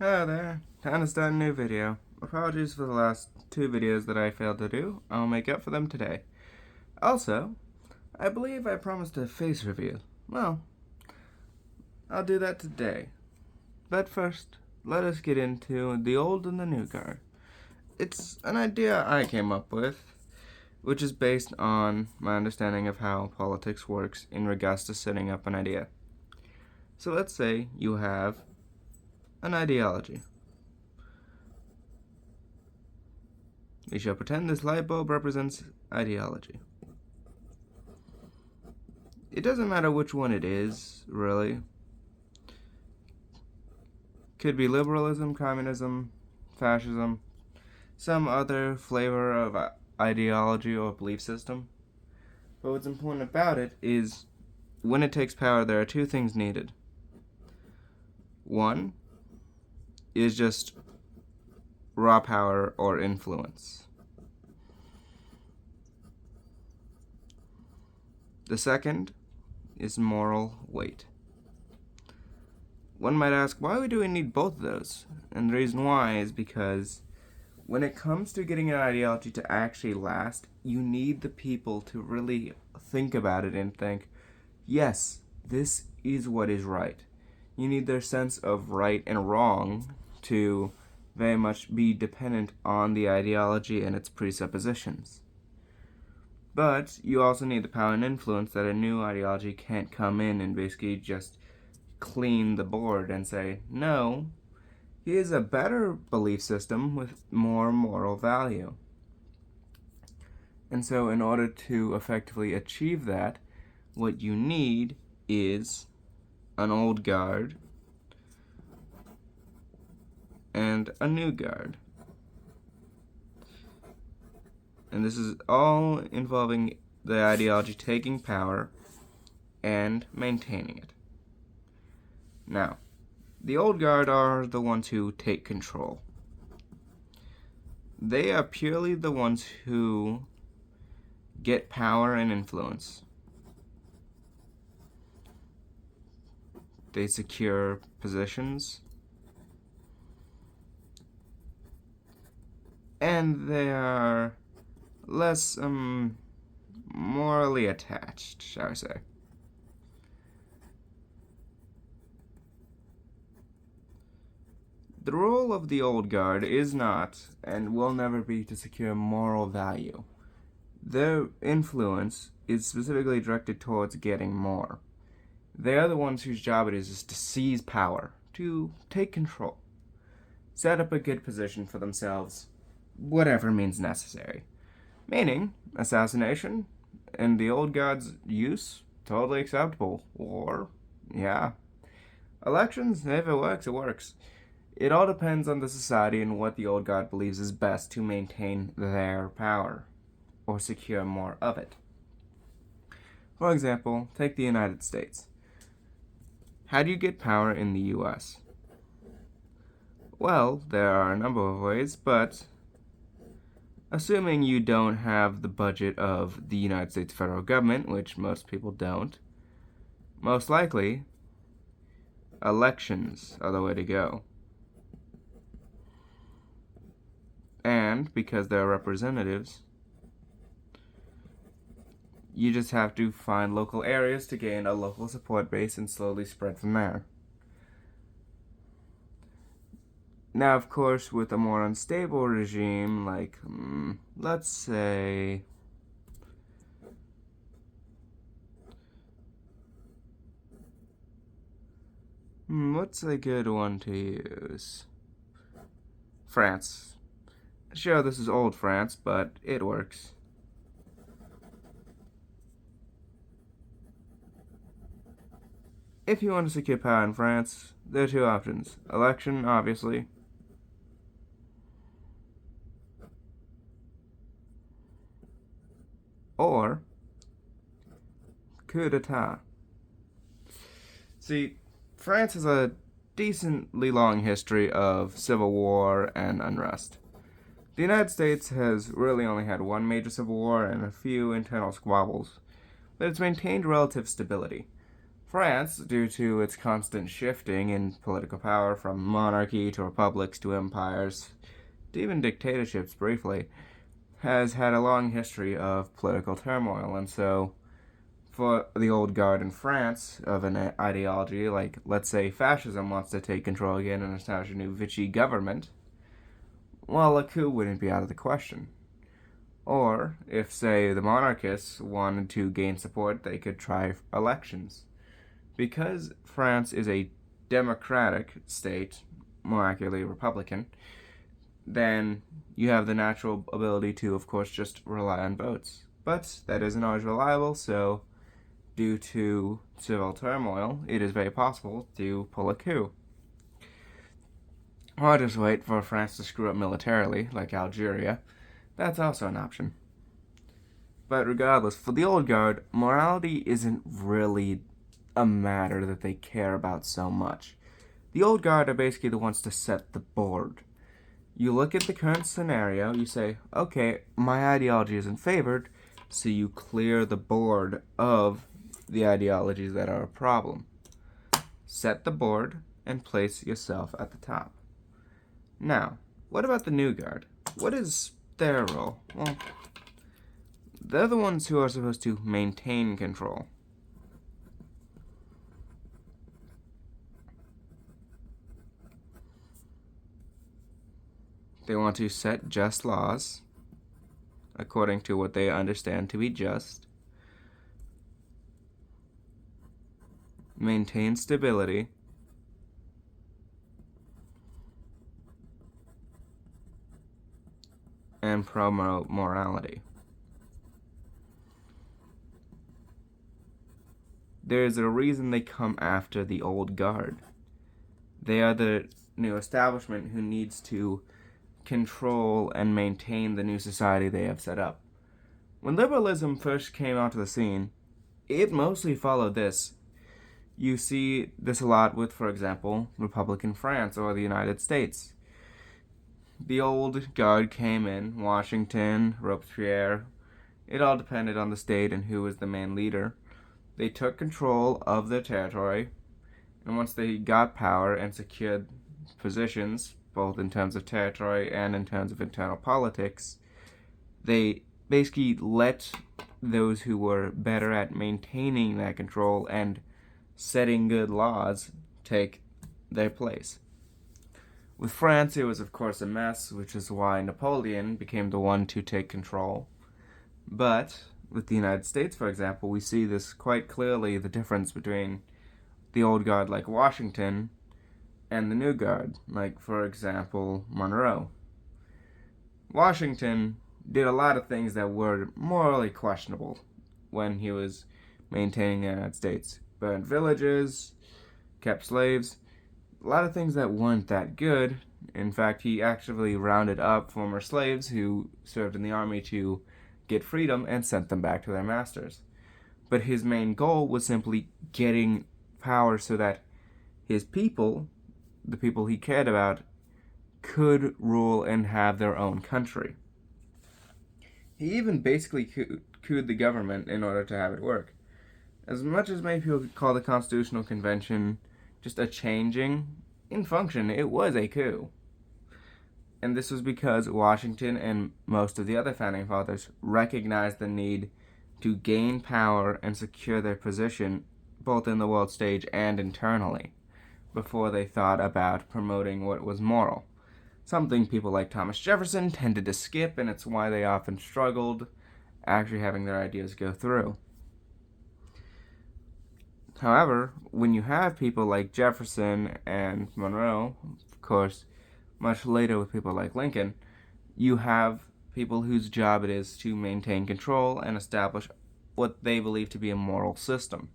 Hello there. Time to start a new video. Apologies for the last two videos that I failed to do. I'll make up for them today. Also, I believe I promised a face reveal. Well, I'll do that today. But first, let us get into the old and the new guard. It's an idea I came up with, which is based on my understanding of how politics works in regards to setting up an idea. So let's say you have an ideology. We shall pretend this light bulb represents ideology. It doesn't matter which one it is, really. Could be liberalism, communism, fascism, some other flavor of ideology or belief system. But what's important about it is when it takes power, there are two things needed. One is just raw power or influence. The second is moral weight. One might ask, why do we need both of those? And the reason why is because when it comes to getting an ideology to actually last, you need the people to really think about it and think, yes, this is what is right. You need their sense of right and wrong to very much be dependent on the ideology and its presuppositions. But you also need the power and influence that a new ideology can't come in and basically just clean the board and say, no, here's a better belief system with more moral value. And so in order to effectively achieve that, what you need is an old guard and a new guard. And this is all involving the ideology taking power and maintaining it. Now, the old guard are the ones who take control. They are purely the ones who get power and influence. They secure positions. And they are less morally attached, shall I say. The role of the old guard is not, and will never be, to secure moral value. Their influence is specifically directed towards getting more. They are the ones whose job it is to seize power, to take control, set up a good position for themselves, whatever means necessary. Meaning, assassination, in the old guard's use, totally acceptable. Or, yeah. Elections, if it works, it works. It all depends on the society and what the old guard believes is best to maintain their power, or secure more of it. For example, take the United States. How do you get power in the US? Well, there are a number of ways, but assuming you don't have the budget of the United States federal government, which most people don't, most likely, elections are the way to go. And because there are representatives, you just have to find local areas to gain a local support base and slowly spread from there. Now, of course, with a more unstable regime, like, let's say, what's a good one to use? France. Sure, this is old France, but it works. If you want to secure power in France, there are two options. Election, obviously. Or coup d'etat. See, France has a decently long history of civil war and unrest. The United States has really only had one major civil war and a few internal squabbles, but it's maintained relative stability. France, due to its constant shifting in political power from monarchy to republics to empires to even dictatorships briefly, has had a long history of political turmoil. And so, for the old guard in France of an ideology, like, let's say, fascism wants to take control again and establish a new Vichy government, well, a coup wouldn't be out of the question. Or, if, say, the monarchists wanted to gain support, they could try elections. Because France is a democratic state, more accurately Republican, then you have the natural ability to, of course, just rely on votes. But that isn't always reliable, so due to civil turmoil, it is very possible to pull a coup. Or just wait for France to screw up militarily, like Algeria. That's also an option. But regardless, for the old guard, morality isn't really a matter that they care about so much. The old guard are basically the ones to set the board. You look at the current scenario, you say, okay, my ideology isn't favored, so you clear the board of the ideologies that are a problem. Set the board and place yourself at the top. Now, what about the new guard? What is their role? Well, they're the ones who are supposed to maintain control. They want to set just laws according to what they understand to be just, maintain stability, and promote morality. There's a reason they come after the old guard. They are the new establishment who needs to control and maintain the new society they have set up. When liberalism first came onto the scene, it mostly followed this. You see this a lot with, for example, Republican France or the United States. The old guard came in, Washington, Robespierre. It all depended on the state and who was the main leader. They took control of their territory, and once they got power and secured positions, both in terms of territory and in terms of internal politics, they basically let those who were better at maintaining that control and setting good laws take their place. With France, it was of course a mess, which is why Napoleon became the one to take control. But with the United States, for example, we see this quite clearly, the difference between the old guard like Washington and the new guard, like, for example, Monroe. Washington did a lot of things that were morally questionable when he was maintaining the United States. Burned villages, kept slaves, a lot of things that weren't that good. In fact, he actually rounded up former slaves who served in the army to get freedom and sent them back to their masters. But his main goal was simply getting power so that his people, the people he cared about, could rule and have their own country. He even basically couped the government in order to have it work. As much as many people call the Constitutional Convention just a changing, in function, it was a coup. And this was because Washington and most of the other founding fathers recognized the need to gain power and secure their position both in the world stage and internally before they thought about promoting what was moral. Something people like Thomas Jefferson tended to skip, and it's why they often struggled actually having their ideas go through. However, when you have people like Jefferson and Monroe, of course, much later with people like Lincoln, you have people whose job it is to maintain control and establish what they believe to be a moral system.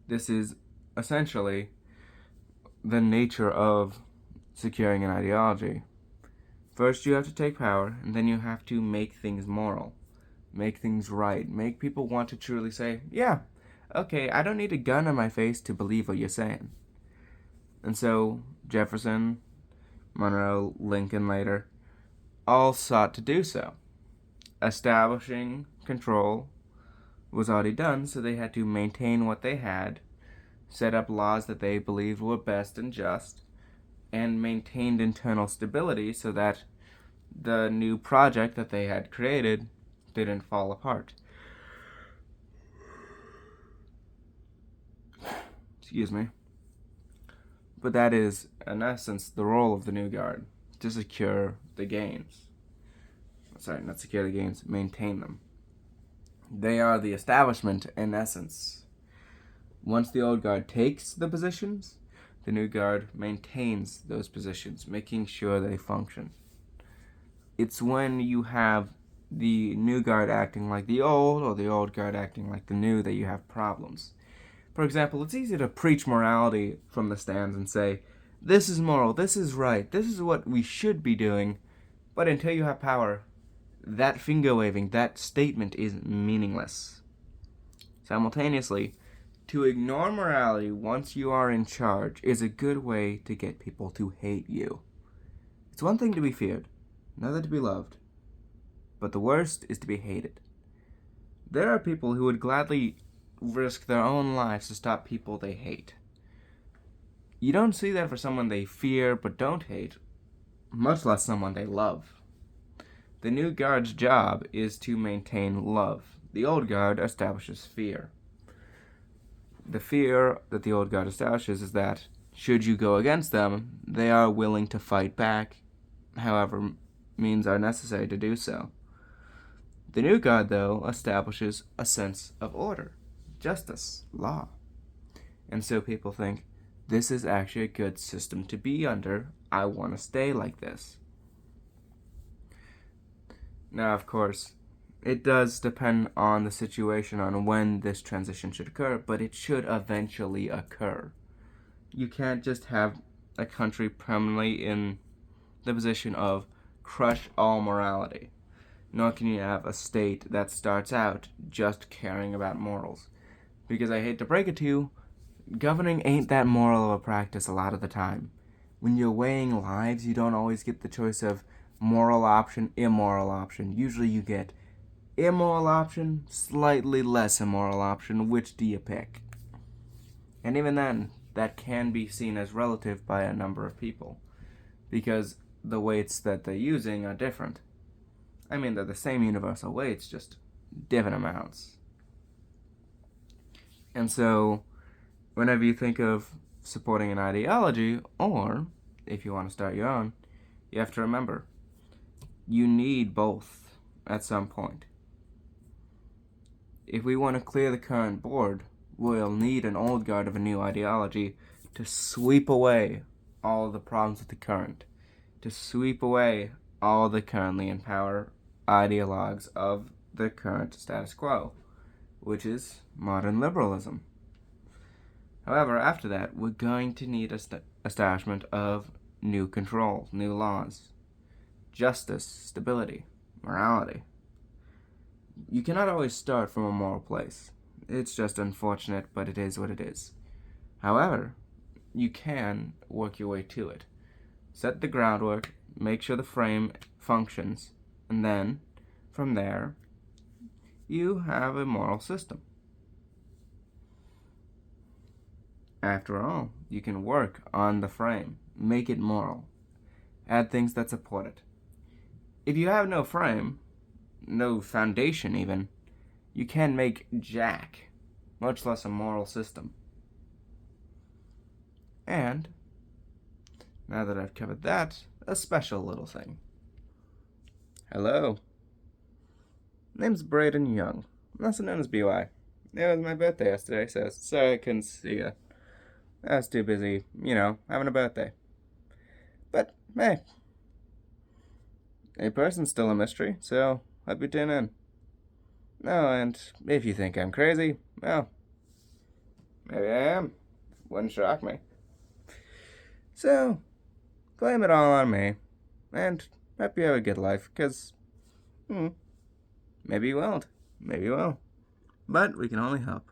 This is essentially the nature of securing an ideology. First, you have to take power, and then you have to make things moral, make things right, make people want to truly say, yeah, okay, I don't need a gun in my face to believe what you're saying. And so Jefferson, Monroe, Lincoln later, all sought to do so, establishing control was already done, so they had to maintain what they had, set up laws that they believed were best and just, and maintained internal stability so that the new project that they had created didn't fall apart. Excuse me. But that is, in essence, the role of the New Guard, to secure the gains. Sorry, not secure the gains, maintain them. They are the establishment, in essence. Once the Old Guard takes the positions, the New Guard maintains those positions, making sure they function. It's when you have the New Guard acting like the Old, or the Old Guard acting like the New, that you have problems. For example, it's easy to preach morality from the stands and say, this is moral, this is right, this is what we should be doing, but until you have power, that finger-waving, that statement is meaningless. Simultaneously, to ignore morality once you are in charge is a good way to get people to hate you. It's one thing to be feared, another to be loved, but the worst is to be hated. There are people who would gladly risk their own lives to stop people they hate. You don't see that for someone they fear but don't hate, much less someone they love. The New Guard's job is to maintain love. The Old Guard establishes fear. The fear that the Old Guard establishes is that, should you go against them, they are willing to fight back, however means are necessary to do so. The New Guard, though, establishes a sense of order, justice, law. And so people think, this is actually a good system to be under. I want to stay like this. Now, of course, it does depend on the situation on when this transition should occur, but it should eventually occur. You can't just have a country permanently in the position of crush all morality. Nor can you have a state that starts out just caring about morals. Because I hate to break it to you, governing ain't that moral of a practice a lot of the time. When you're weighing lives, you don't always get the choice of moral option, immoral option. Usually you get immoral option, slightly less immoral option. Which do you pick? And even then, that can be seen as relative by a number of people, because the weights that they're using are different. I mean, they're the same universal weights, just different amounts. And so, whenever you think of supporting an ideology, or if you want to start your own, you have to remember, you need both at some point. If we want to clear the current board, we'll need an old guard of a new ideology to sweep away all the problems with the current, to sweep away all the currently in power ideologues of the current status quo, which is modern liberalism. However, after that, we're going to need establishment of new controls, new laws, justice, stability, morality. You cannot always start from a moral place. It's just unfortunate, but it is what it is. However, you can work your way to it. Set the groundwork, make sure the frame functions, and then, from there, you have a moral system. After all, you can work on the frame, make it moral, add things that support it. If you have no frame, no foundation even, you can make jack, much less a moral system. And, now that I've covered that, a special little thing. Hello. Name's Bradon Young, also known as BY. It was my birthday yesterday, so sorry I couldn't see you. I was too busy, having a birthday. But, hey, a person's still a mystery, so hope you tune in. No, and if you think I'm crazy, well, maybe I am. Wouldn't shock me. So, blame it all on me, and hope you have a good life, because, maybe you won't, maybe you will. But we can only hope.